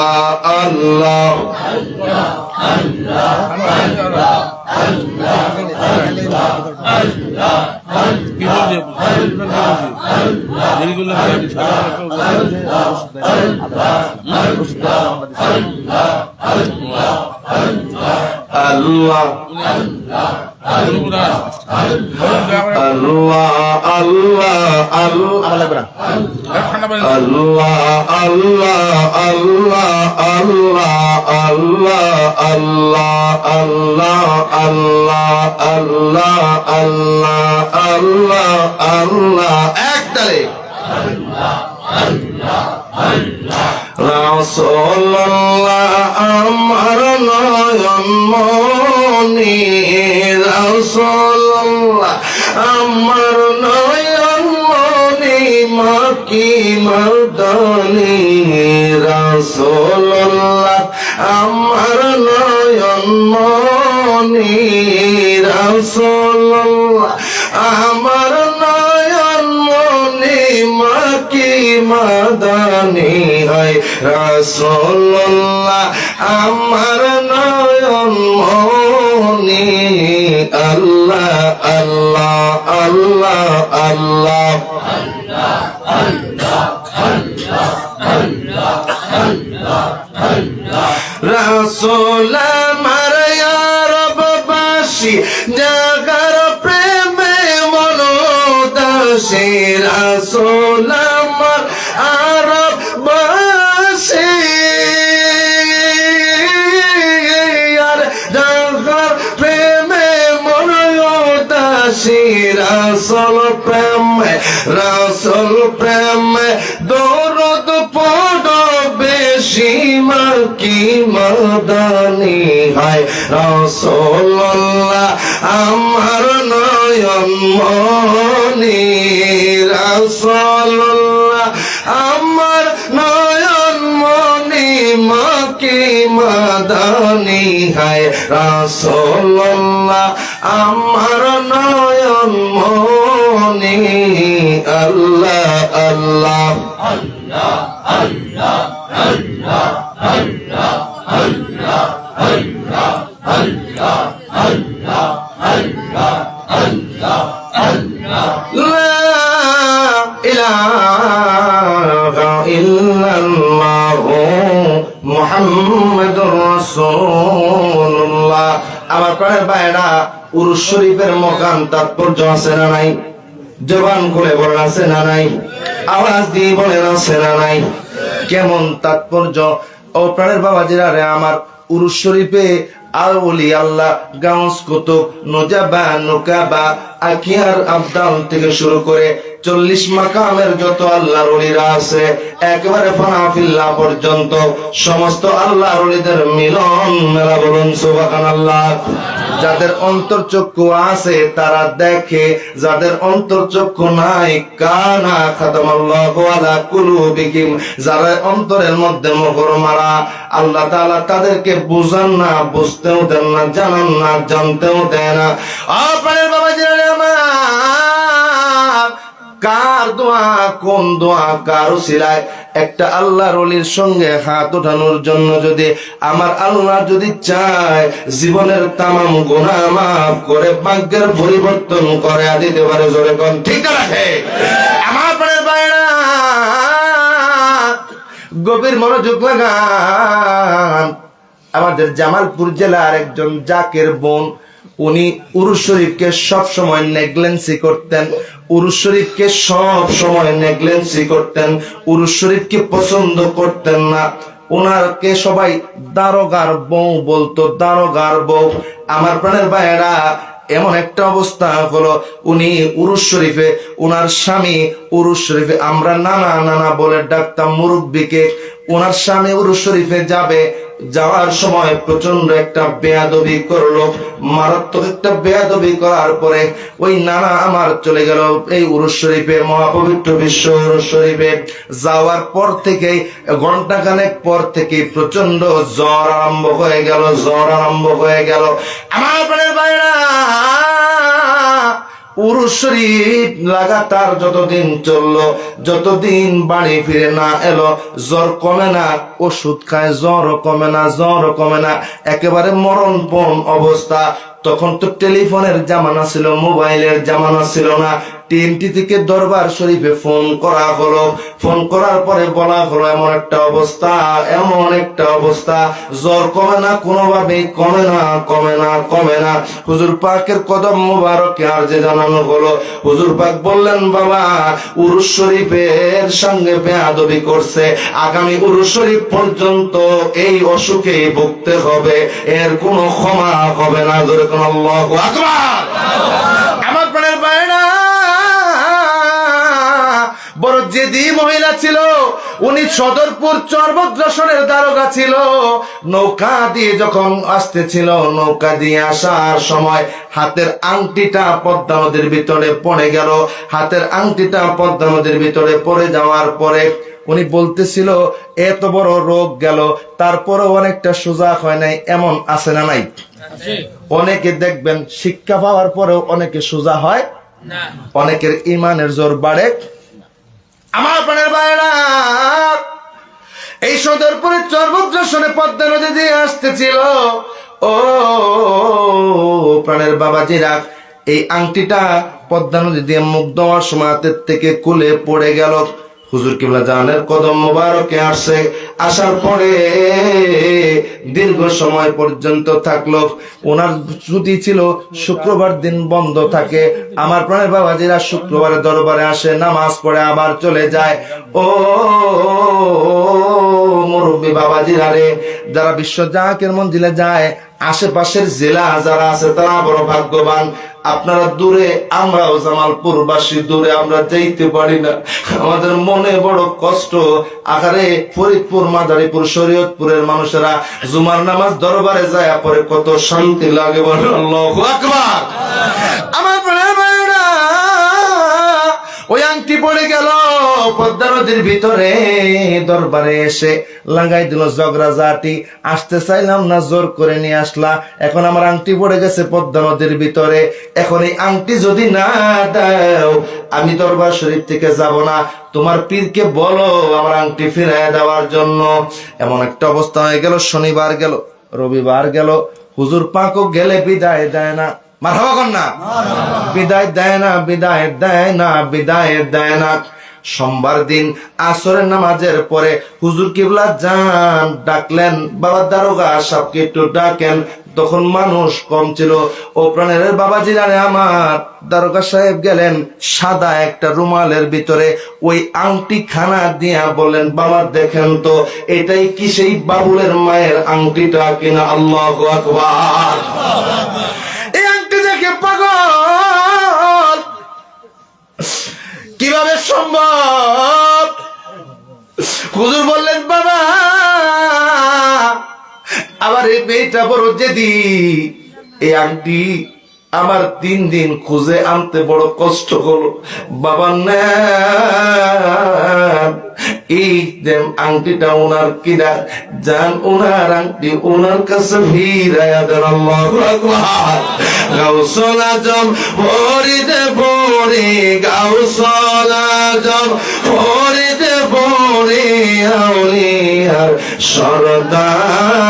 আল্লাহ আল্লাহ আল্লাহ আল্লাহ একটালে রাসূলুল্লাহ আমার নয়ন মনি, রাসূলুল্লাহ আমার নয়ন মনি মাকি মর্দানি, রাসূলুল্লাহ আমার নয়ন মনি, রাসূলুল্লাহ আমার নয়ন মনি মাকি মাদানি হয়, রাসূলুল্লাহ আমার নয়ন মনি। আল্লাহ আল্লাহ আল্লাহ আল্লাহ রাসূল আমার ইয়া রববাসী জাগার প্রেমে মনোদাসী, রাসূল আমার আরববাসী আর জাগার প্রেমে মনোদাসী, রাসূল প্রেমে দৌড় কি মাদানি হায় রাসূলুল্লাহ আমার নয়ন মনি রাসূলুল্লাহ আমার নয়ন মনি মাকে মাদানি হায় রাসূলুল্লাহ আমার নয়ন মনি আল্লাহ আল্লাহ আল্লাহ আল্লাহ আল্লাহ আল্লাহ আল্লাহ আল্লাহ আল্লাহ আল্লাহ আল্লাহ আল্লাহ আল্লাহ লা ইলাহা ইল্লাল্লাহ মুহাম্মাদুর রাসূলুল্লাহ। আমার প্রাণের ভাইরা, উরুস শরীফের মকাম তাৎপর্য আছে না নাই? জবান খুলে বলেন আছে না নাই? আওয়াজ দিয়ে বলেন আছে না নাই? কেমন তাৎপর্য! ও প্রাণের বাবাজিরা রে আমার, উরুস শরীফে আউলি আল্লাহ গাউস কুতুব নুজাবা নুকাবা আকিয়ার আবদাল থেকে শুরু করে 40 মাকামের যত আল্লাহর ওলিরা আছে একেবারে ফানাফিল্লাহ পর্যন্ত সমস্ত আল্লাহর ওলিদের মিলন মেলা। বলুন সুবহানাল্লাহ। যাদের অন্তর্চক্ষু আছে তারা দেখে, যাদের অন্তর্চক্ষু নাই কানা খাতামাল্লাহু আলা কুলুবিহিম, যারা অন্তরের মধ্যে মোহর মারা, আল্লাহ তাআলা তাদেরকে বুঝান না, বুঝতেও দেন না, জানান না, জানতেও দেয় না। আপনাদের বাবা জিরা আমার, কার দোয়া, কোন দোয়া, কার উসিলায় একটা আল্লাহর ওলির সঙ্গে হাত ওঠানোর জন্য যদি আমার আল্লাহ যদি চায় জীবনের তামাম গুনাহ মাফ করে ভাগ্যের পরিবর্তন করে দিতে পারে। জোরে কোন ঠিক রাখে আমার প্রাণের ভাইরা, গভীর মনোযোগ লাগান। আমাদের জামালপুর জেলার একজন জাকের বোন, উনি উরুস শরীফকে সব সময় নেগলেন্সি করতেন, উরুস শরীফকে সব সময় নেগলেন্সি করতেন, উরুস শরীফকে পছন্দ করতেন না। ওনারকে সবাই দারোগার বউ বলতো, দারোগার বউ। আমার প্রাণের ভাইয়েরা, এমন একটা অবস্থা হলো উনি উরুস শরীফে, উনার স্বামী উরুস শরীফে, আমরা নানা নানা বলে ডাকতাম মুরব্বীকে, ওনার স্বামী উরুস শরীফে যাবে, যাওয়ার সময় প্রচন্ড একটা বেয়াদবি করলো, মারাত্মক একটা বেয়াদবি করার পরে ওই নানা আমার চলে গেল এই উরুস শরীফে, মহাপবিত্র বিশ্ব উরুস শরীফে। যাওয়ার পর থেকেই ঘন্টাখানেক পর থেকে প্রচন্ড জ্বর আরম্ভ হয়ে গেল, জ্বর আরম্ভ হয়ে গেল। আমার প্রাণের ভাইরা, উরুস শরীফ লাগাতার যতদিন চললো, যতদিন বাড়ি ফিরে না এলো, জ্বর কমে না, ওষুধ খায় জ্বর কমে না, জ্বর কমে না, একেবারে মরণপণ অবস্থা। তখন তো টেলিফোনের জামানা ছিল, মোবাইলের জামানা ছিল না। টিএমটি থেকে দরবার শরীফে ফোন করা হলো, ফোন করার পরে বলা হলো এমন একটা অবস্থা, এমন একটা অবস্থা, জ্বর কমে না, কোনোভাবেই কমে না, কমে না, কমে না। হুজুর পাকের কদম মুবারকে আর যে জানানো হলো, হুজুর পাক বললেন, বাবা উরুস শরীফের সঙ্গে বেয়াদবি করছে, আগামী উরুস শরীফ পর্যন্ত এই অসুখেই ভুগতে হবে, এর কোনো ক্ষমা হবে না। জোরে কোন আল্লাহু আকবার। আমার প্রাণের ভাইরা, বড় জেদি মহিলা ছিল, উনি সদরপুর চরভদ্রাসনের দারোগা ছিল। নৌকা দিয়ে যখন আসতেছিল, নৌকা দিয়ে আসার সময় হাতের আংটিটা পদ্মা নদীর ভিতরে পড়ে গেল। হাতের আংটিটা পদ্মা নদীর ভিতরে পড়ে যাওয়ার পরে উনি বলতেছিল এত বড় রোগ গেল, তারপরে অনেকটা সোজা হয় নাই, এমন আছে না নাই? অনেকে দেখবেন শিক্ষা পাওয়ার পরেও অনেকে সোজা হয় না, অনেকের ইমানের জোর বাড়ে। আমার প্রাণের ভাইরা, এই সদরপুরের চরভদ্রাসনে পদ্মা নদী দিয়ে আসতেছিল। ও প্রাণের বাবাজিরা, এই আংটিটা পদ্মা নদী দিয়ে মুখ দেওয়ার সময় হাতের থেকে খুলে পড়ে গেল। হুজুর কিবলা জানের কদম মোবারকে আসে, আসার পরে দীর্ঘ সময় পর্যন্ত থাকলো। ওনার ছুটি ছিল, শুক্রবার দিন বন্ধ থাকে। আমার প্রাণের বাবাজিরা শুক্রবারে দরবারে আসে, নামাজ পড়ে আবার চলে যায়। ও মুরব্বী বাবাজিরা রে, যারা বিশ্ব জাকের মঞ্জিলে যায়, আশেপাশের জেলা যারা আছে তারা বড় ভাগ্যবান। আপনারা দূরে, আমরাও জামালপুরবাসী দূরে, আমরা যাইতে পারি না, আমাদের মনে বড় কষ্ট। আকারে ফরিদপুর, মাদারীপুর, শরীয়তপুরের মানুষেরা জুমার নামাজ দরবারে যায় পরে কত শান্তি লাগে, বলে আল্লাহু আকবার। আমার ওই আংটি পড়ে গেল পদ্মা নদীর ভিতরে, দরবারে এসে লাগাই দিল ঝগড়াঝাটি। আসতে চাইলাম না, জোর করে নিয়ে আসলা। এখন আমার আংটি পড়ে গেছে পদ্মা নদীর ভিতরে, এখন এই আংটি যদি না দাও আমি দরবার শরীফ থেকে যাব না। তোমার পীরকে বলো আমার আংটি ফিরাইয়া দেওয়ার জন্য। এমন একটা অবস্থা হয়ে গেল, শনিবার গেল, রবিবার গেল, হুজুর পাকও গেলে বিদায় দেয় না। মারহাবা কর না, বিদায় দেয় না, বিদায় দেয় না, বিদায় দেয় না। সোমবার দিন আসরের নামাজের পরে হুজুর কিবলা যান ডাকলেন, বাবা দারোগা সাহেবকে একটু ডাকেন। তখন মানুষ কম ছিল। ও প্রাণের বাবাজি জানে আমার, দারোগা সাহেব গেলেন, সাদা একটা রুমালের ভিতরে ওই আংটি খানা দিয়া বলেন, বাবা দেখেন তো এটাই কি সেই বাবুলের মায়ের আংটিটা কিনা? আল্লাহু আকবার। এই আংটি দেখে পাগল, কিভাবে সম্ভব? হুজুর বললেন, বাবা আবার এই মেয়েটা বড় জেদি, এই আংটি আমার 3 দিন খুঁজে আনতে বড় কষ্ট হলো। বাবা না, এই আংটিটা ওনার কিনা, যান ওনার আংটি ওনার কাছে ফিরাইয়া দেন। আল্লাহু আকবার। গাউসুল আজম ফরিদে পড়ে, গাউসুল আজম ফরিদে পড়ে, আউলিয়ার সরদার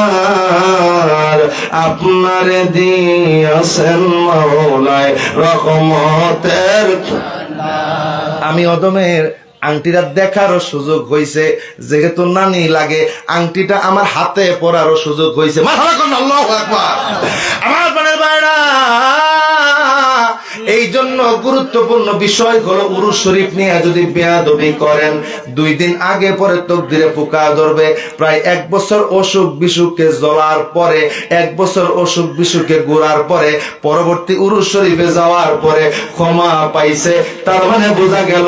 আপনারে দিয়েছেন মাওলায় রহমতের। আমি অদমের আংটিটা দেখারও সুযোগ হয়েছে, যেহেতু নানি লাগে আংটিটা আমার হাতে পরারও সুযোগ হয়েছে। আল্লাহু আকবার। আমার প্রাণের ভাইরা, এই জন্য গুরুত্বপূর্ণ বিষয় হলো উরুস শরীফ নিয়ে যদি বেয়াদবি করেন 2 দিন আগে পরে তকদিরে পোকা ধরবে। প্রায় 1 বছর অসুখ বিসুখকে জ্বলার পরে, 1 বছর অসুখ বিসুখকে ঘোরার পরে, পরবর্তী উরুস শরীফে যাওয়ার পরে ক্ষমা পাইছে। তার মানে বোঝা গেল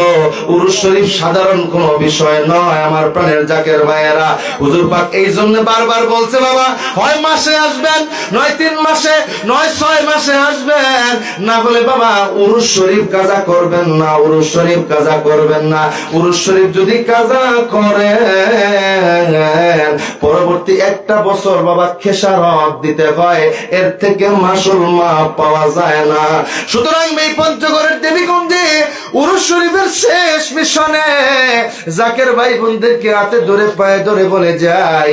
উরুস শরীফ সাধারণ কোনো বিষয় নয়। আমার প্রাণের জাকের ভাইয়েরা, হুজুর পাক এই জন্য বারবার বলছে, বাবা হয় মাসে আসবেন, নয় 3 মাসে, নয় 6 মাসে আসবেন, না বলে বাবা উরুস শরীফ কাজা করবেন না, উরুস শরীফ কাজা করবেন না। উরুস শরীফ যদি কাজা করেন পরবর্তী 1টা বছর বাবা খেসারত দিতে হয়, এর থেকে মাসুল মাপ পাওয়া যায় না। সুতরাং এই পঞ্চগড়ের দেবীগঞ্জে উরুস শরীফের শেষ মিশনে জাকের ভাই বোনদেরকে হাতে ধরে পায়ে ধরে বলে যাই,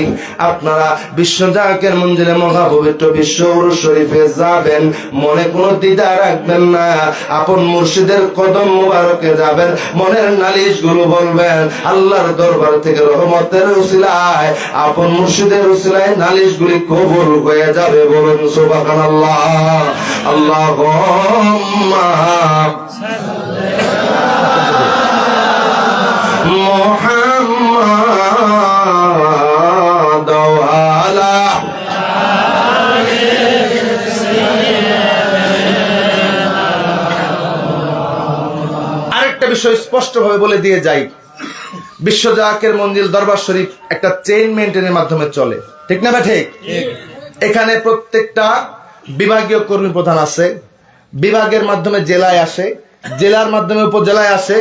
আপনারা বিশ্ব জাকের মঞ্জিলে মহাপবিত্র বিশ্ব উরুস শরীফে যাবেন, মনে কোনো দ্বিধা রাখবেন না। আপন মুর্শিদের কদম মুবারকে যাবেন, মনের নালিশ গুলো বলবেন, আল্লাহর দরবার থেকে রহমতের উসিলায়, আপন মুর্শিদের উসিলায় নালিশ গুলি কবুল হয়ে যাবে। বলুন সুবহানাল্লাহ। আল্লাহুম্মা মুহাম্মাদ ওয়া আলা বিষয় স্পষ্ট ভাবে বলে দিয়ে যাই, বিশ্ব জাকের মঞ্জিল দরবার শরীফ একটা চেইন মেইনটেনের মাধ্যমে চলে, ঠিক না ভাই? ঠিক। এখানে প্রত্যেকটা বিভাগীয় কর্মী প্রধান আছে, বিভাগের মাধ্যমে জেলায় আসে, জেলার মাধ্যমে উপজেলায় আসে,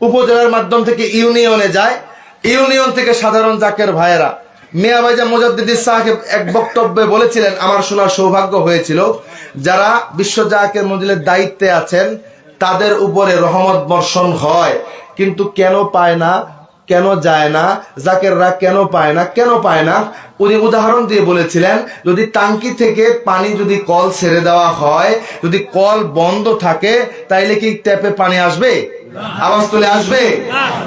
উপজেলার মাধ্যম থেকে ইউনিয়নে যায়, ইউনিয়ন থেকে সাধারণ জাকের ভাইয়েরা। মিয়া ভাইজান মুজাদ্দিদি সাহেব এক বক্তব্যে বলেছিলেন, আমার শোনার সৌভাগ্য হয়েছিল, যারা বিশ্ব জাকের মঞ্জিলের দায়িত্বে আছেন তাদের উপরে রহমত বর্ষণ হয়, কিন্তু কেন পায় না, কেন যায় না, জাকেররা কেন পায় না, কেন পায় না? উনি উদাহরণ দিয়ে বলেছিলেন, যদি টাঙ্কি থেকে পানি যদি কল ছেড়ে দেওয়া হয়, যদি কল বন্ধ থাকে তাইলে কি ট্যাপে পানি আসবে? আওয়াজ তুলে আসবে?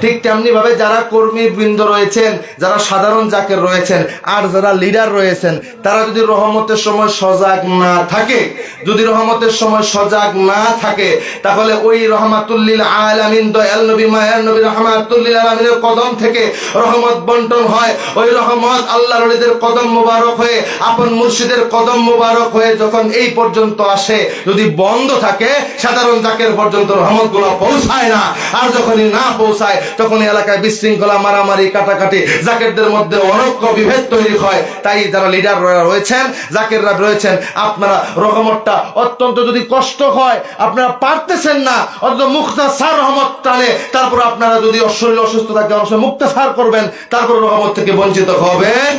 ঠিক তেমনি ভাবে যারা কর্মী বৃন্দ রয়েছেন, যারা সাধারণ জাকের রয়েছেন, আর যারা লিডার রয়েছেন, তারা যদি রহমতের সময় সজাগ না থাকে, যদি রহমতের সময় সজাগ না থাকে, তাহলে ওই রহমাতুল্লিল আলামিন দয়াল নবী মায়ার নবী রহমাতুল্লিল আলামিনের কদম থেকে রহমত বন্টন হয়। ওই রহমত আল্লাহর ওলিদের কদম মোবারক হয়ে, আপন মুর্শিদের কদম মোবারক হয়ে যখন এই পর্যন্ত আসে, যদি বন্ধ থাকে সাধারণ জাকের পর্যন্ত রহমতগুলো পৌঁছায় না। আর যখনই না পৌঁছায় তখনই এলাকায় বিশৃঙ্খলা, মারামারি, কাটাকাটি, জাকেরদের মধ্যে অনৈক্য, বিভেদ তৈরি হয়। তাই যারা লিডার রয়েছেন, জাকেররা রয়েছেন, আপনারা রহমতটা অত্যন্ত যদি কষ্ট হয়, আপনারা পারতেছেন না, অন্তত মুখতাসার রহমত টানে, তারপর আপনারা যদি শরীর অসুস্থ থাকে অবশ্যই মুখতাসার করবেন, তারপর রহমত থেকে বঞ্চিত হবেন।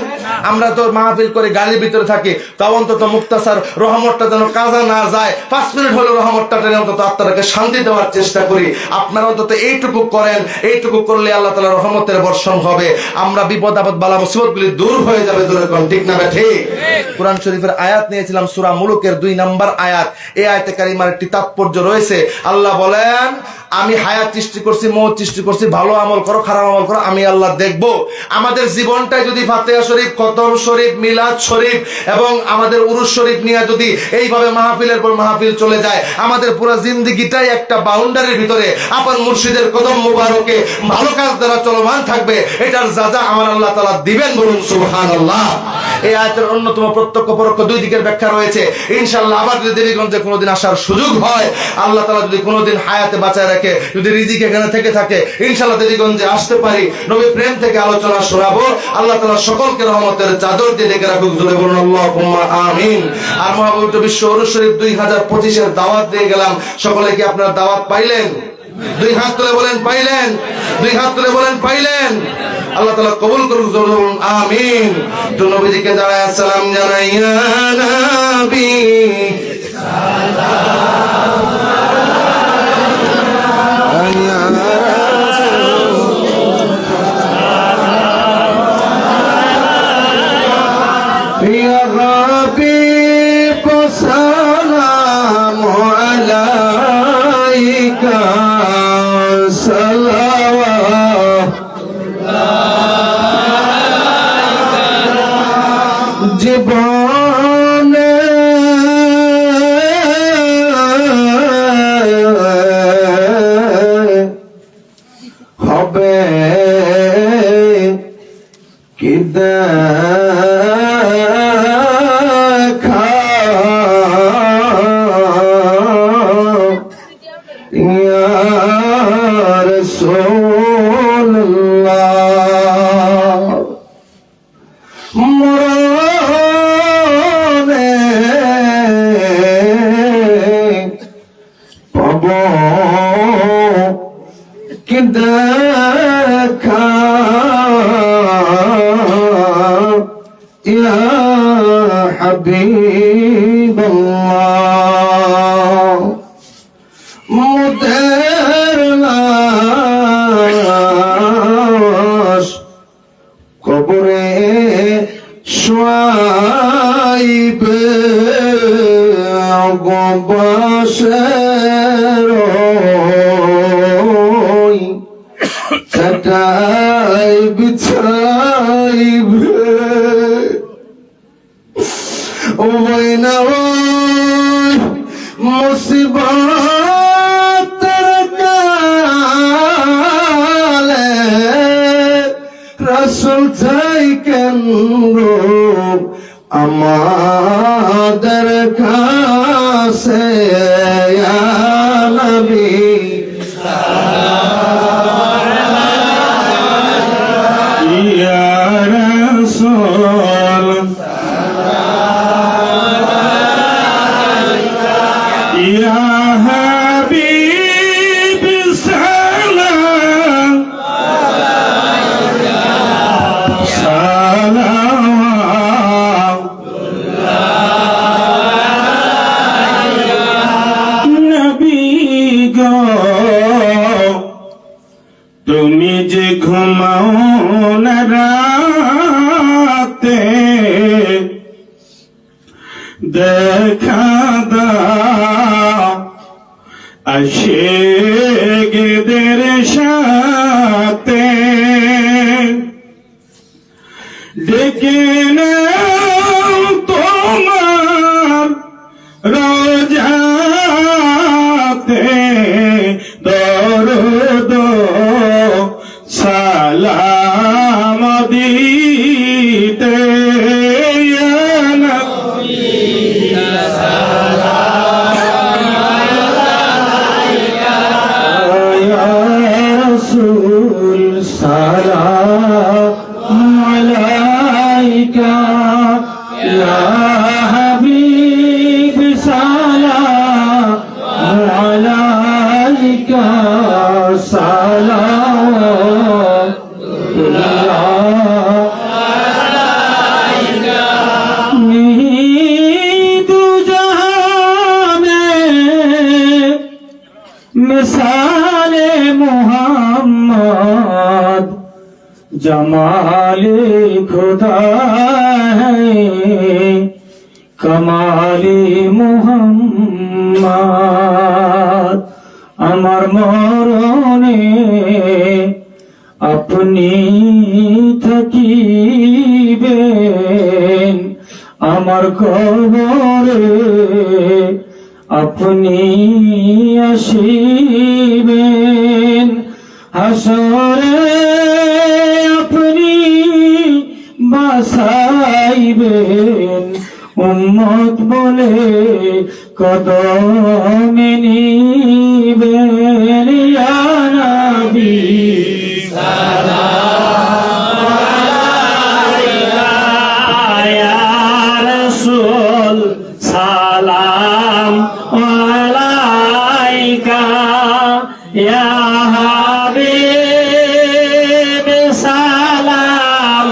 আমরা তো মাহফিল করে গালির ভিতরে থাকি, তাও অন্তত মুখতাসার রহমতটা যেন কাজা না যায়, 5 মিনিট হলো রহমতটা টেনে অন্তত আত্মাটাকে শান্তি দেওয়ার চেষ্টা করি। আপনারা অন্তত এইটুকু করেন, এইটুকু করলে আল্লাহ তাআলা রহমতের বর্ষণ হবে। আমরা বিপদ আপদ বালা মুসিবতগুলি দূর হয়ে যাবে। ঠিক না ঠিক? কোরআন শরীফের আয়াত নিয়েছিলাম, সূরা মুলুকের 2 নম্বর আয়াত। এই আয়াতে কারিমার একটি তাৎপর্য রয়েছে। আল্লাহ বলেন, আমি হায়াত সৃষ্টি করছি, মওত সৃষ্টি করছি, ভালো আমল করো, খারাপ আমল করো, আমি আল্লাহ দেখব। আমাদের জীবনটাই যদি ফাতিহা শরীফ, খতম শরীফ, মিলাদ শরীফ এবং আমাদের উরুস শরীফ নিয়ে যদি এইভাবে মাহফিলের পর মাহফিল চলে যায়, আমাদের পুরো জিন্দেগিটাই একটা বাউন্ডারির ভিতরে আপন মুর্শিদের কদম মুবারকে ভালো কাজ দ্বারা চলমান থাকবে। এটার যাজা আমার আল্লাহ তাআলা দিবেন, বলুন সুবহানাল্লাহ। এই আয়াতের অন্যতম প্রত্যক্ষ পরোক্ষ 2 দিকের ব্যাখ্যা রয়েছে। ইনশাআল্লাহ আবার যদি দেবীগঞ্জে কোনোদিন আসার সুযোগ হয়, আল্লাহ তাআলা যদি কোনোদিন হায়াতে বাঁচায় রাখে, যদি রিজিক এখানে থেকে থাকে, ইনশাআল্লাহ দেবীগঞ্জে আসতে পারি, নবী প্রেম থেকে আলোচনা শোনাবো। আল্লাহ তাআলা সকলকে রহমতের চাদর দিয়ে ঢেকে রাখুক, জোরে বলুন আল্লাহুম্মা আমিন। আর মহাপবিত্র বিশ্ব উরুস শরীফ 2025 এর দাওয়াত দিয়ে গেলাম। সকলে কি আপনারা দাওয়াত পাইলেন? 2 হাত তুলে বলেন পাইলেন? 2 হাত তুলে বলেন পাইলেন? আল্লাহ তাআলা কবুল করুক, জোরে বলুন আমিন। তো নবীজিকে দাঁড়ায় সালাম জানাই, ইয়া নবী জীবনে হবে কি দেখা, ইয়া রাসূলুল্লাহ। মরণে পাব কি দেখা, ইয়া হাবিবাল্লাহ। মুদের লাশ কবরে শোয়াইবে, গবাসের চাটাই বিছাইবে, ওই না মুসিবতের কালে রাসূল থাইকেন আমাদের কাছে, ইয়া নবী ইয়া রাসূল ইয়া হাবিব সালাম সালাম। নবী গো তুমি যে ঘুমাও না রাতে, দেখা দাও আশিক
বন্দেগীদের সাথে ডেকে নাও তোমার রোজাতে দরুদ সালাম দিতে ইয়া নবী সালাম আলাইকা ইয়া হাবিব সালাম আলাইকা मिसाले मोहम्मद जमाले खुदा है कमाले मोहम्मद अमर मरने अपनी थकीबेन अमर कबरे अपनी अशीबेन हसरे अपनी बासाइबेन उम्मत बोले कदम नीबेन या नबी सलाम अलैका या रसूल सलाम अलैका या हबीब सलाम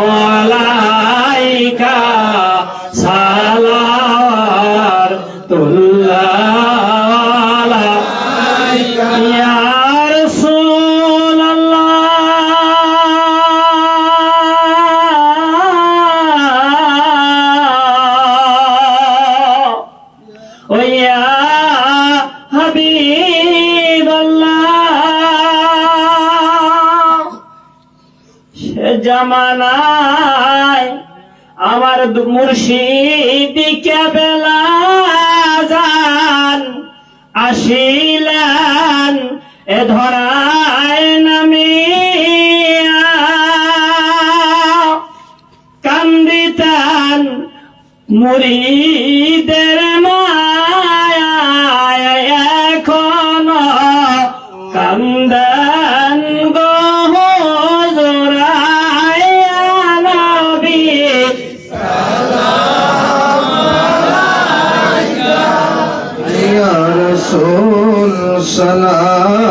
अलैका सलावतुल्लाह अलैका या रसूल अल्लाह ओ या হাবিব আল্লাহ সে জামানায় আমার মুর্শিদ কেবলা জান আসিলেন এ ধরায় নামিয়া কান্দিতেন মুরিদের কান্দন গো হুজুরায় নবী সালাম আলাইকা
ইয়া রাসূল সালাম